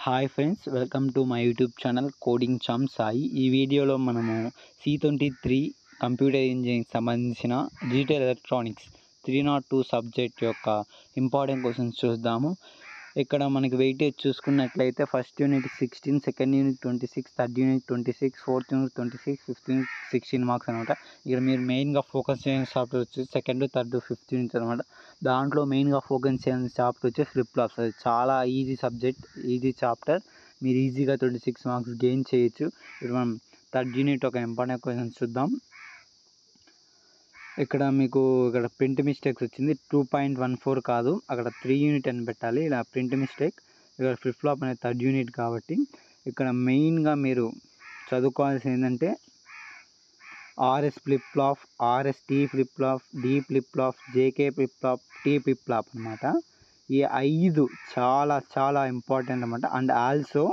Hi friends, welcome to my YouTube channel coding చామ్ సాయి. ఈ వీడియోలో మనము C23 కంప్యూటర్ ఇంజనీరింగ్ సంబంధించిన డిజిటల్ ఎలక్ట్రానిక్స్ 302 సబ్జెక్ట్ యొక్క ఇంపార్టెంట్ క్వశ్చన్స్ చూద్దాము. ఇక్కడ మనకి వెయిటేజ్ చూసుకున్నట్లయితే first unit 16, second unit 26, third unit 26, fourth unit 26, fifth unit 16 marks అనమాట. ఇక్కడ మీరు మెయిన్గా ఫోకస్ చేయాల్సిన చాప్టర్ వచ్చేసి సెకండ్, థర్డ్, ఫిఫ్త్ యూనిట్ అనమాట. దాంట్లో మెయిన్గా ఫోకస్ చేయాల్సిన చాప్టర్ వచ్చేసి ఫ్లిప్ ఫ్లాప్స్. అది చాలా ఈజీ సబ్జెక్ట్, ఈజీ చాప్టర్. మీరు ఈజీగా 26 మార్క్స్ గెయిన్ చేయొచ్చు. ఇప్పుడు మనం థర్డ్ యూనిట్ ఒక ఇంపార్టెంట్ క్వశ్చన్స్ చూద్దాం. ఇక్కడ మీకు ప్రింట్ మిస్టేక్స్ వచ్చింది. 2.14 కాదు, అక్కడ 3 యూనిట్ అని పెట్టాలి. ఇలా ప్రింట్ మిస్టేక్. ఇక్కడ ఫ్లిప్ ఫ్లాప్ అనేది థర్డ్ యూనిట్ కాబట్టి ఇక్కడ మెయిన్గా మీరు చదువుకోవాల్సింది ఏంటంటే RS flip flop, RST flip flop, D flip flop, JK flip flop, T flip flop అనమాట. ఈ 5 చాలా చాలా ఇంపార్టెంట్ అనమాట. And also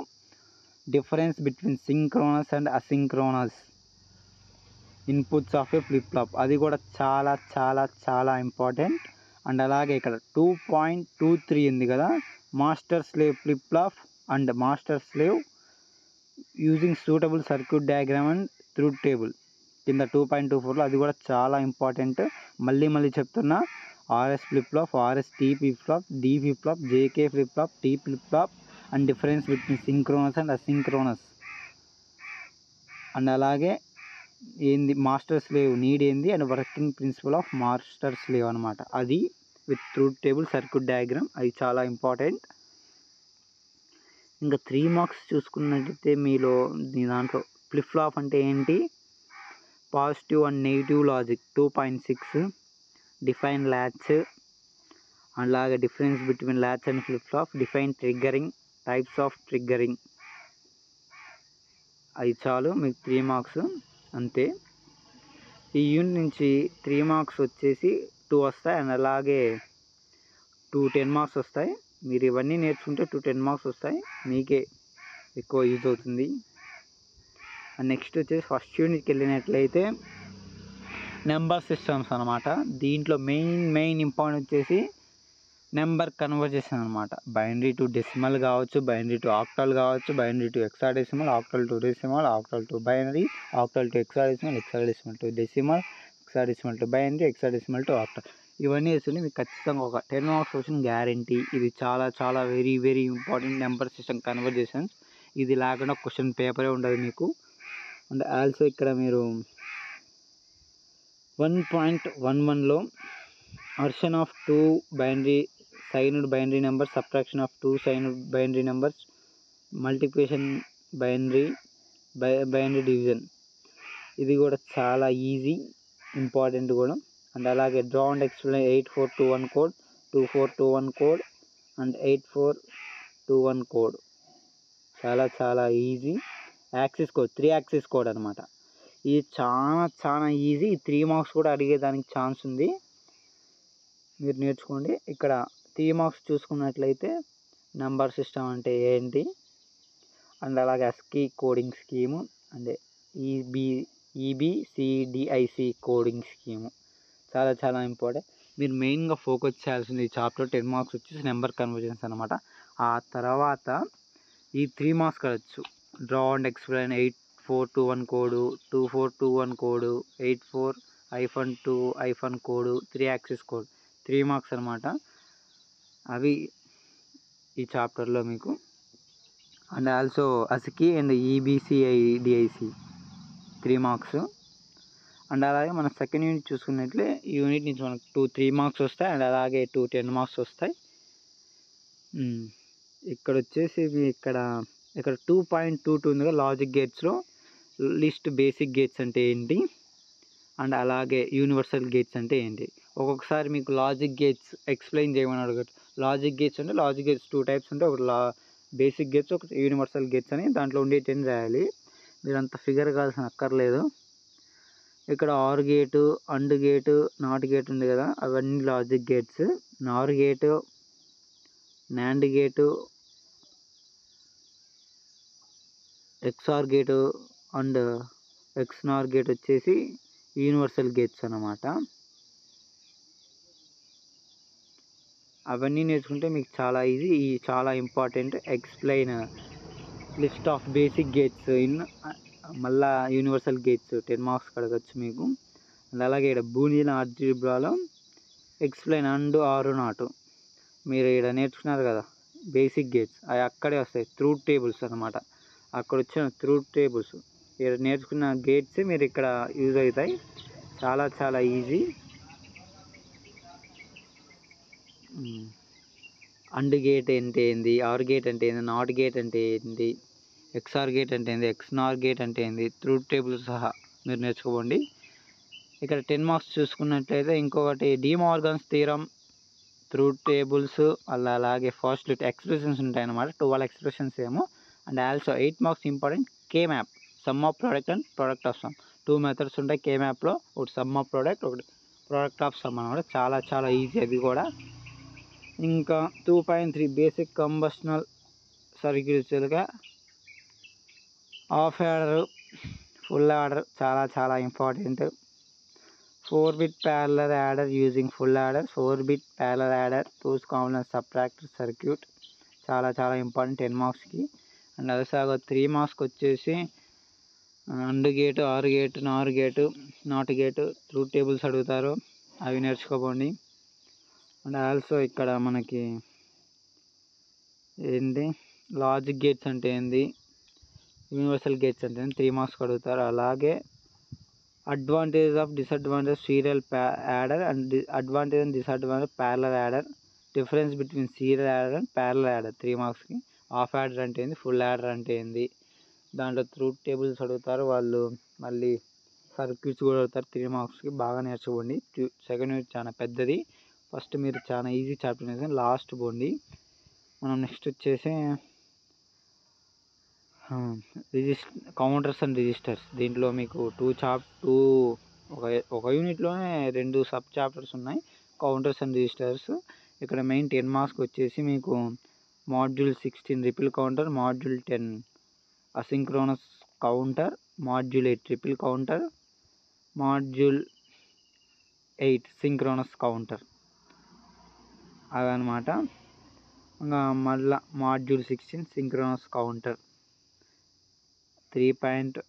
difference between synchronous and asynchronous inputs of a flip flop, అది కూడా చాలా చాలా చాలా ఇంపార్టెంట్. అండ్ అలాగే ఇక్కడ 2.23 ఉంది కదా, master slave flip flop and master slave using suitable circuit diagram and truth table కింద 2.24లో అది కూడా చాలా ఇంపార్టెంట్. మళ్ళీ చెప్తున్నా, RS flip flop, RST flip flop, D flip flop, JK flip flop, T flip flop and difference between synchronous and asynchronous. And అలాగే ఏంది master slave need ఏంది and working principle of master slave అనమాట. అది with truth table, circuit diagram, అది చాలా important. ఇంకా 3 marks చూసుకున్నట్లయితే మీలో దాంట్లో ఫ్లిప్ ఫ్లాప్ అంటే ఏంటి, positive and negative logic 2.6, define latch, అలాగే difference between latch and flip flop, define triggering, types of triggering. అది చాలు మీకు 3 మార్క్స్ అంతే. ఈ యూనిట్ నుంచి 3 మార్క్స్ వచ్చేసి 2 వస్తాయి. అండ్ అలాగే 2 10 మార్క్స్ వస్తాయి. మీరు ఇవన్నీ నేర్చుకుంటే 2 10 మార్క్స్ వస్తాయి, మీకే ఎక్కువ యూజ్ అవుతుంది. అండ్ నెక్స్ట్ వచ్చేసి ఫస్ట్ యూనిట్కి వెళ్ళినట్లయితే నెంబర్ సిస్టమ్స్ అనమాట. దీంట్లో మెయిన్ ఇంపార్టెంట్ వచ్చేసి నెంబర్ కన్వర్జేషన్ అనమాట. బైనరీ టు డెసిమల్ కావచ్చు, బైనరీ టు ఆక్టల్ కావచ్చు, binary to hexadecimal, octal to decimal, octal to binary, octal to hexadecimal, hexadecimal to decimal, hexadecimal to binary, hexadecimal to octal. ఇవన్నీ వేసుకుని మీకు ఖచ్చితంగా ఒక 10 marks వచ్చిన గ్యారంటీ. ఇది చాలా చాలా very important number system conversations. ఇది లేకుండా క్వశ్చన్ పేపరే ఉండదు మీకు. అండ్ ఆల్సో ఇక్కడ మీరు 1.11లో addition of 2 binary signed binary numbers, subtraction of 2 signed binary numbers, multiplication binary division, ఇది కూడా చాలా ఈజీ, ఇంపార్టెంట్ కూడా. అండ్ అలాగే draw and explain 8421 code, 2421 code and 8421 code, చాలా చాలా easy. Access code 3 access code అనమాట. ఇది చాలా ఈజీ. 3 మార్క్స్ కూడా అడిగేదానికి ఛాన్స్ ఉంది, మీరు నేర్చుకోండి. ఇక్కడ 3 మార్క్స్ చూసుకున్నట్లయితే నెంబర్ సిస్టమ్ అంటే ఏంటి, అండ్ అలాగే ASCII coding scheme and EBCDIC coding scheme చాలా చాలా ఇంపార్టెంట్. మీరు మెయిన్గా ఫోకస్ చేయాల్సింది ఈ చాప్టర్ 10 మార్క్స్ వచ్చేసి నెంబర్ కన్వర్జెన్స్ అనమాట. ఆ తర్వాత ఈ 3 మార్క్స్ కావచ్చు, draw and explain 8421 code, 2421 code, 84-2 code, 3 access code, 3 marks అనమాట. అవి ఈ చాప్టర్లో మీకు. And also ASCII and EBCDIC 3 marks. And అలాగే మన సెకండ్ యూనిట్ చూసుకున్నట్లే ఈ యూనిట్ నుంచి మనకు 3 మార్క్స్ వస్తాయి. అండ్ అలాగే 2 10 మార్క్స్ వస్తాయి. ఇక్కడ వచ్చేసి ఇక్కడ 2.22 ఉంది కదా, లాజిక్ గేట్స్లో లిస్ట్ బేసిక్ గేట్స్ అంటే ఏంటి, అండ్ అలాగే యూనివర్సల్ గేట్స్ అంటే ఏంటి. ఒక్కొక్కసారి మీకు లాజిక్ గేట్స్ ఎక్స్ప్లెయిన్ చేయమని అడగచ్చు. లాజిక్ గేట్స్ అంటే లాజిక్ గేట్స్ 2 టైప్స్ ఉంటాయి, ఒకటి బేసిక్ గేట్స్, ఒకటి యూనివర్సల్ గేట్స్ అని. దాంట్లో ఉండేటని రాయాలి, మీరు అంత ఫిగర్ కావాల్సిన అక్కర్లేదు. ఇక్కడ OR gate, and gate, NOT gate ఉంది కదా, అవన్నీ logic gates. NOR gate, NAND gate, XOR gate and XNOR gate వచ్చేసి యూనివర్సల్ గేట్స్ అన్నమాట. అవన్నీ నేర్చుకుంటే మీకు చాలా ఈజీ. ఈ చాలా important. Explain list of basic gates in మళ్ళా యూనివర్సల్ గేట్స్ 10 మార్క్స్ అడగచ్చు మీకు. అండ్ అలాగే ఇక్కడ బూలియన్ ఆల్జీబ్రాలో ఎక్స్ప్లెయిన్ అండ్ ఆర్ నాట్ మీరు ఇక్కడ నేర్చుకున్నారు కదా బేసిక్ గేట్స్, అవి అక్కడే వస్తాయి. ట్రూత్ టేబుల్స్ అనమాట. అక్కడ వచ్చిన ట్రూత్ టేబుల్స్ ఇక్కడ నేర్చుకున్న గేట్స్ మీరు ఇక్కడ యూజ్ అవుతాయి. చాలా చాలా ఈజీ. అండ్ గేట్ అంటే ఏంది, ఆర్ గేట్ అంటే ఏంది, నాట్ గేట్ అంటే ఏంది, ఎక్స్ఆర్ గేట్ అంటే ఏంది, ఎక్స్నార్ గేట్ అంటే ఏంది, ట్రూత్ టేబుల్ సహా మీరు నేర్చుకోండి. ఇక్కడ 10 మార్క్స్ చూసుకున్నట్లయితే ఇంకొకటి డిమార్గన్స్ థీరం, ట్రూత్ టేబుల్స్, అలాగే ఫాస్ట్ ఎక్స్ప్రెషన్స్ ఉంటాయి అన్నమాట. 12 ఎక్స్ప్రెషన్స్ ఏమో. And also 8 marks important K map, sum of product and product of sum. 2 methods ఉంటాయి కే మ్యాప్లో. ఒకటి సమ్ ఆఫ్ ప్రోడక్ట్, ఒకటి ప్రోడక్ట్ ఆఫ్ సమ్ అనమాట. చాలా చాలా ఈజీ అది కూడా. ఇంకా 2.3 బేసిక్ కంబషనల్ సర్క్యూట్స్గా హాఫ్ యాడర్, ఫుల్ యాడర్ చాలా చాలా important. 4-bit parallel adder using full adder, 4-bit parallel adder, 2's complement subtractor circuit చాలా చాలా ఇంపార్టెంట్ 10 మార్క్స్కి. అండ్ అలాగే 3 మార్క్స్కి వచ్చేసి and gate, are gate, Nar gate, not gate, truth tables అడుగుతారు, అవి నేర్చుకోకండి. అండ్ ఆల్సో ఇక్కడ మనకి ఏంటి లాజిక్ గేట్స్ అంటే ఏంది, యూనివర్సల్ గేట్స్ అంటే 3 మార్క్స్కి అడుగుతారు. అలాగే advantage of disadvantage serial adder and advantage and disadvantage parallel adder, difference between serial adder and parallel adder 3 మార్క్స్కి. హాఫ్ యాడర్ అంటే ఏంది, ఫుల్ యాడర్ అంటే ఏంది, దాంట్లో ట్రూత్ టేబుల్స్ అడుగుతారు వాళ్ళు. మళ్ళీ సర్క్యూట్స్ కూడా అడుగుతారు 3 మార్క్స్కి. బాగా నేర్చుకోండి. సెకండ్ యూనిట్ చాలా పెద్దది. ఫస్ట్ మీరు చాలా ఈజీ చాప్టర్ నేర్చుకొని లాస్ట్ పోండి. మనం నెక్స్ట్ వచ్చేసి కౌంటర్స్ అండ్ రిజిస్టర్స్. దీంట్లో మీకు ఒక యూనిట్లోనే 2 సబ్ చాప్టర్స్ ఉన్నాయి, కౌంటర్స్ అండ్ రిజిస్టర్స్. ఇక్కడ మెయిన్ 10 మార్క్స్కి వచ్చేసి మీకు module 16 ripple counter, module 10 asynchronous counter, module 8 triple counter, module 8 synchronous counter అవన్నమాట. ఇంకా మళ్ళీ మాడ్యూల్ 16 సింక్రోనస్ కౌంటర్ 3.15,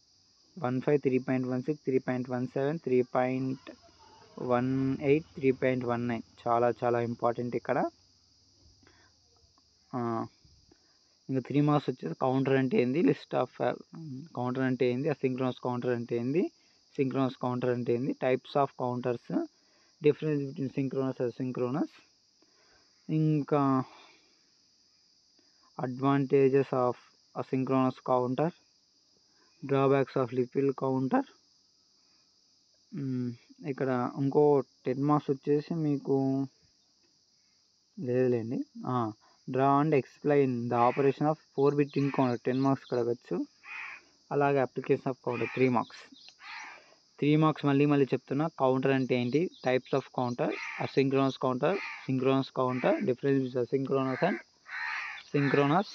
3.16, 3.17, 3.18, 3.19 చాలా చాలా ఇంపార్టెంట్ ఇక్కడ. ఇంకా 3 మార్క్స్ వచ్చేసి కౌంటర్ అంటే ఏంది, లిస్ట్ ఆఫ్ కౌంటర్ అంటే ఏంది, అసింక్రోనస్ కౌంటర్ అంటే ఏంది, సింక్రోనస్ కౌంటర్ అంటే ఏంది, types of counters, difference between synchronous asynchronous, ఇంకా advantages of asynchronous counter, drawbacks of ripple counter. ఇక్కడ ఇంకో 10 మార్క్స్ వచ్చేసి మీకు లేదులేండి, draw and explain the operation of 4-bit ring counter 10 marks అడగచ్చు. అలాగే application of counter 3 marks. 3 marks మళ్ళీ చెప్తున్నా. కౌంటర్ అంటే ఏంటి, types of counter, asynchronous counter, synchronous counter, difference asynchronous and synchronous,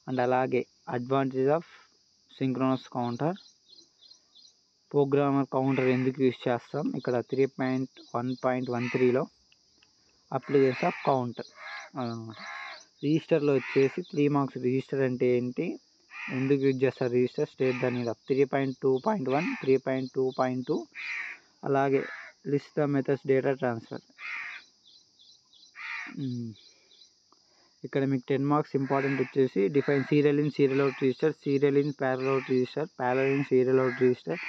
and అలాగే advantage of synchronous counter, programmer counter ఎందుకు use చేస్తాం ఇక్కడ 3.1.13లో అప్లికేషన్ ఆఫ్ కౌంటర్ అనమాట. రిజిస్టర్లో వచ్చేసి 3 మార్క్స్. రిజిస్టర్ అంటే ఏంటి, ఎందుకు యూజ్ చేస్తారు register, state the need of 3.2.1, 3.2.2. అలాగే list the methods data transfer. ఇక్కడ మీకు 10 మార్క్స్ ఇంపార్టెంట్ వచ్చేసి define serial in serial out register, serial in parallel out register, parallel in serial out register,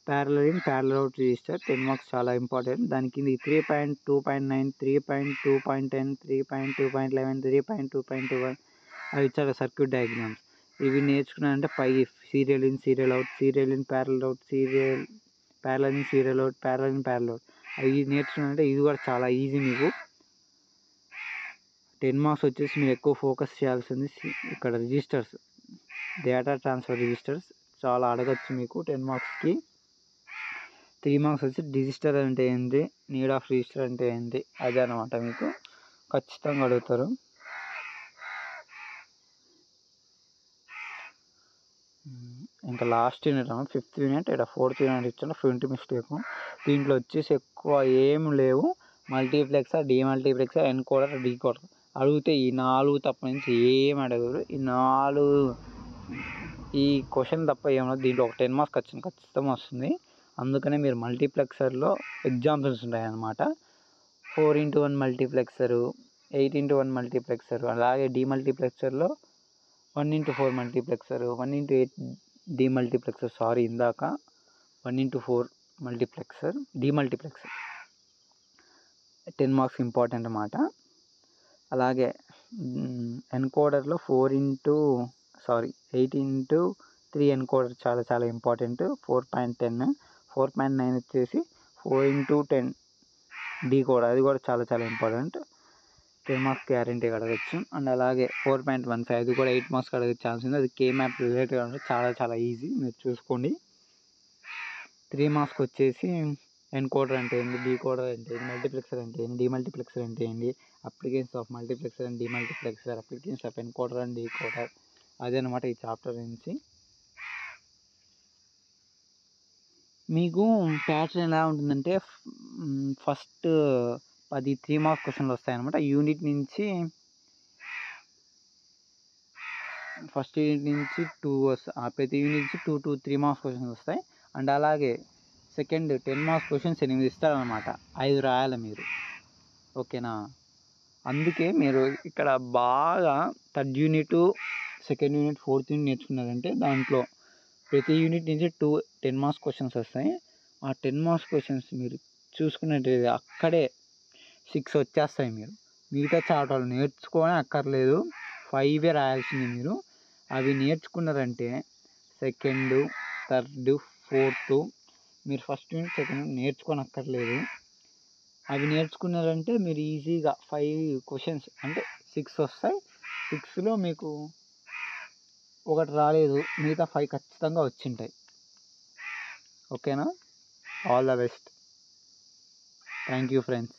parallel in parallel out register. 10 marks చాలా important. దానికి 3.2.9, 3.2.10, 3.2.11, 3.2.21 అవి ఇచ్చారు circuit diagrams. ఇవి నేర్చుకున్నారంటే serial in serial out, serial in parallel out, parallel in serial out, parallel in parallel out అవి నేర్చుకున్నారంటే ఇది కూడా చాలా ఈజీ మీకు. 10 మార్క్స్ వచ్చేసి మీరు ఎక్కువ ఫోకస్ చేయాల్సింది ఇక్కడ రిజిస్టర్స్, డేటా ట్రాన్స్ఫర్ రిజిస్టర్స్ చాలా అడగచ్చు మీకు 10 మార్క్స్కి. 3 మార్క్స్ వచ్చి రిజిస్టర్ అంటే ఏంటి, నీడ్ ఆఫ్ రిజిస్టర్ అంటే ఏంటి, అదే అనమాట మీకు ఖచ్చితంగా అడుగుతారు. ఇంకా లాస్ట్ యూనిట్ అన్నమాట 5th యూనిట్. ఇక్కడ 4th యూనిట్ ఇచ్చిన 20 మిస్టేక్. దీంట్లో వచ్చేసి ఎక్కువ ఏం లేవు, మల్టీప్లెక్సర్, డీమల్టీప్లెక్సర్, ఎన్కోడర్, డీకోడర్ అడిగితే ఈ 4 తప్ప నుంచి ఏం అడగరు. ఈ క్వశ్చన్ తప్ప ఏమన్నా దీంట్లో ఒక 10 మార్క్స్ ఖచ్చితంగా వస్తుంది. అందుకనే మీరు మల్టీప్లెక్సర్లో ఎగ్జాంపుల్స్ ఉంటాయన్నమాట. 4x1 మల్టీప్లెక్సరు, 8x1 మల్టీప్లెక్సరు, అలాగే డీమల్టీప్లెక్సర్లో 1x4 మల్టీప్లెక్సరు, 1x8 డీమల్టీప్లెక్సర్, ఇందాక 1x4 multiplexer, demultiplexer 10 marks important అన్నమాట. అలాగే ఎన్కోడర్లో 8x3 ఎన్కోడర్ చాలా చాలా ఇంపార్టెంట్. 4.10, 4.9 వచ్చేసి 4x10 డీకోడర్, అది కూడా చాలా చాలా ఇంపార్టెంట్. 10 మార్క్స్ గ్యారెంటీగా అడగచ్చు. అండ్ అలాగే 4.15 అది కూడా 8 మార్క్స్ అడిగే ఛాన్స్ ఉంది. అది కే మ్యాప్ రిలేటెడ్ అంటే చాలా చాలా ఈజీ, మీరు చూసుకోండి. 3 మార్క్స్కి వచ్చేసి ఎన్కోడర్ అంటే ఏంటి, డీకోడర్ అంటే ఏంటి, మల్టీప్లెక్సర్ అంటే ఏంటి, డీమల్టీప్లెక్సర్ అంటే ఏంటి, applications of multiplexer and demultiplexer, applications of encoder and decoder, అదనమాట ఈ చాప్టర్ నుంచి. మీకు ప్యాటర్న్ ఎలా ఉంటుందంటే ఫస్ట్ 10 3 మార్క్స్ క్వశ్చన్లు వస్తాయన్నమాట. యూనిట్ నుంచి ఫస్ట్ యూనిట్ నుంచి 2 వస్తాయి. ప్రతి యూనిట్ నుంచి 2 to 3 మార్క్స్ క్వశ్చన్స్ వస్తాయి. అండ్ అలాగే సెకండ్ 10 మార్క్స్ క్వశ్చన్స్ 8 ఇస్తారనమాట. 5 రాయాలి మీరు, ఓకేనా. అందుకే మీరు ఇక్కడ బాగా third unit, second unit, fourth unit నేర్చుకున్నారంటే దాంట్లో ప్రతి యూనిట్ నుంచి 10 మార్క్స్ క్వశ్చన్స్ వస్తాయి. ఆ 10 మార్క్స్ క్వశ్చన్స్ మీరు చూసుకున్నట్టయితే అక్కడే 6 వచ్చేస్తాయి. మీరు మిగతా చాప్టర్లు నేర్చుకొని అక్కర్లేదు, 5 రాయాల్సింది మీరు. అవి నేర్చుకున్నారంటే సెకండ్, థర్డ్, ఫోర్త్ మీరు ఫస్ట్ యూనిట్, సెకండ్ యూనిట్ నేర్చుకోనక్కర్లేదు. అవి నేర్చుకున్నారంటే మీరు ఈజీగా 5 క్వశ్చన్స్ అంటే 6 వస్తాయి. 6లో మీకు ఒకటి రాలేదు, మిగతా 5 ఖచ్చితంగా వచ్చింటాయి, ఓకేనా. All the best. Thank you friends.